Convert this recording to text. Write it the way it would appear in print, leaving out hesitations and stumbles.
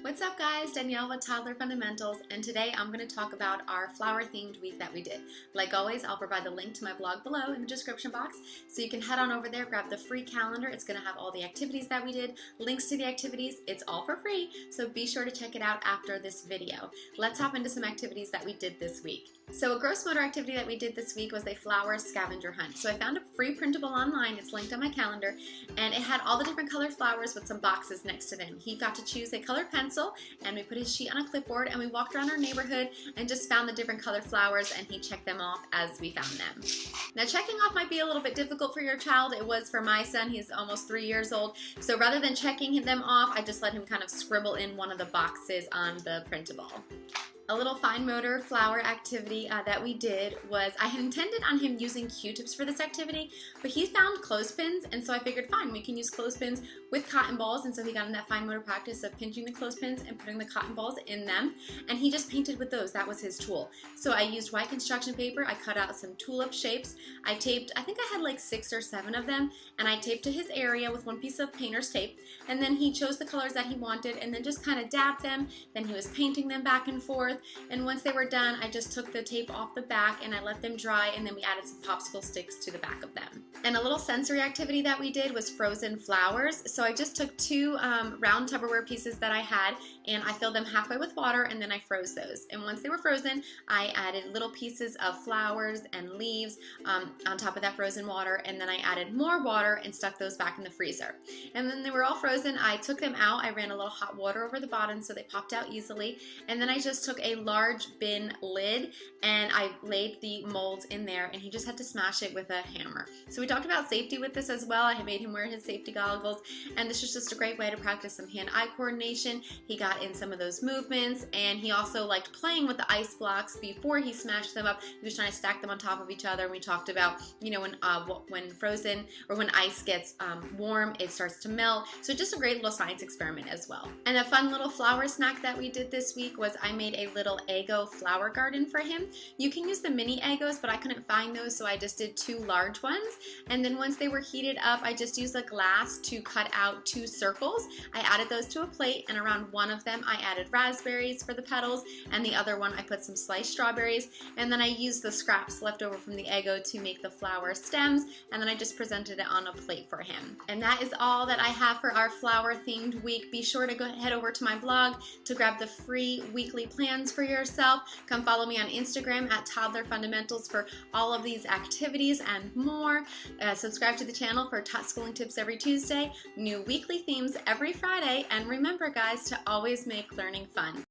What's up guys, Danielle with Toddler Fundamentals, and today I'm going to talk about our flower themed week that we did. Like always, I'll provide the link to my blog below in the description box, so you can head on over there, grab the free calendar. It's going to have all the activities that we did, links to the activities. It's all for free, so be sure to check it out after this video. Let's hop into some activities that we did this week. So a gross motor activity that we did this week was a flower scavenger hunt. So I found a free printable online, it's linked on my calendar, and it had all the different colored flowers with some boxes next to them. He got to choose a colored pencil, and we put his sheet on a clipboard, and we walked around our neighborhood and just found the different colored flowers, and he checked them off as we found them. Now checking off might be a little bit difficult for your child. It was for my son. He's almost 3 years old. So rather than checking them off, I just let him kind of scribble in one of the boxes on the printable. A little fine motor flower activity that we did was, I had intended on him using Q-tips for this activity, but he found clothespins, and so I figured fine, we can use clothespins with cotton balls, and so he got in that fine motor practice of pinching the clothespins and putting the cotton balls in them, and he just painted with those. That was his tool. So I used white construction paper, I cut out some tulip shapes, I taped, I think I had like 6 or 7 of them, and I taped to his area with one piece of painter's tape, and then he chose the colors that he wanted and then just kind of dabbed them. Then he was painting them back and forth. And once they were done, I just took the tape off the back and I let them dry, and then we added some popsicle sticks to the back of them. And a little sensory activity that we did was frozen flowers. So I just took 2 round Tupperware pieces that I had, and I filled them halfway with water, and then I froze those. And once they were frozen, I added little pieces of flowers and leaves on top of that frozen water, and then I added more water and stuck those back in the freezer. And then they were all frozen. I took them out. I ran a little hot water over the bottom so they popped out easily. And then I just took a large bin lid and I laid the molds in there, and he just had to smash it with a hammer. So we talked about safety with this as well. I had made him wear his safety goggles, and this was just a great way to practice some hand-eye coordination. He got in some of those movements, and he also liked playing with the ice blocks before he smashed them up. He was trying to stack them on top of each other, and we talked about, you know, when frozen or when ice gets warm, it starts to melt. So just a great little science experiment as well. And a fun little flower snack that we did this week was I made a little Eggo flower garden for him. You can use the mini Eggos, but I couldn't find those, so I just did 2 large ones. And then once they were heated up, I just used a glass to cut out 2 circles. I added those to a plate, and around one of them I added raspberries for the petals, and the other one I put some sliced strawberries, and then I used the scraps left over from the Eggo to make the flower stems, and then I just presented it on a plate for him. And that is all that I have for our flower themed week. Be sure to head over to my blog to grab the free weekly plans for yourself. Come follow me on Instagram at Toddler Fundamentals for all of these activities and more. Subscribe to the channel for Tot Schooling tips every Tuesday, new weekly themes every Friday, and remember guys to always make learning fun.